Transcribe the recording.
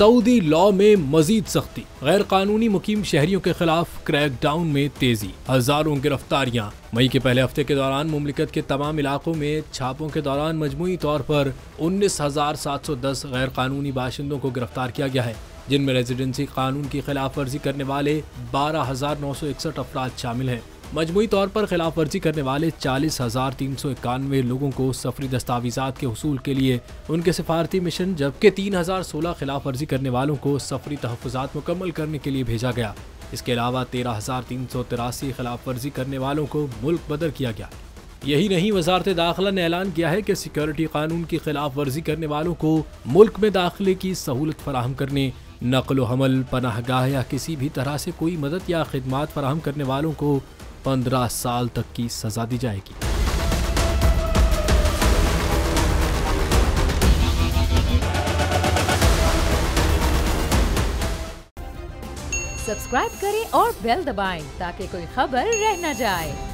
Saudi law में मजीद सख्ती, गैर कानूनी मुकीम शहरियों के खिलाफ क्रैकडाउन में तेजी, हजारों गिरफ्तारियां। मई के पहले हफ्ते के दौरान मुमलिकत के तमाम इलाकों में छापों के दौरान मजमूई तौर पर 19,710 गैर कानूनी बाशिंदों को गिरफ्तार किया गया है, जिनमें रेजिडेंसी कानून की खिलाफ वर्जी करने वाले 12,961 अफराद शामिल हैं। मजमूई तौर पर खिलाफ वर्जी करने वाले 40,391 लोगों को सफरी दस्तावेजात के हुसूल के लिए उनके सिफारती मिशन, जबकि 3,016 खिलाफ वर्जी करने वालों को सफरी तहफ़्फ़ुज़ात मुकम्मल करने के लिए भेजा गया। इसके अलावा 13,383 खिलाफ वर्जी करने वालों को मुल्क बदर किया गया। यही नहीं, वजारत दाखिला ने ऐलान किया है कि सिक्योरिटी कानून की खिलाफ वर्जी करने वालों को मुल्क में दाखिले की सहूलत फराहम करने, नकलो हमल, पनाहगाह या किसी भी तरह से कोई मदद या खिदमात फराहम करने वालों को 15 साल तक की सजा दी जाएगी। सब्सक्राइब करें और बेल दबाएं ताकि कोई खबर रह न जाए।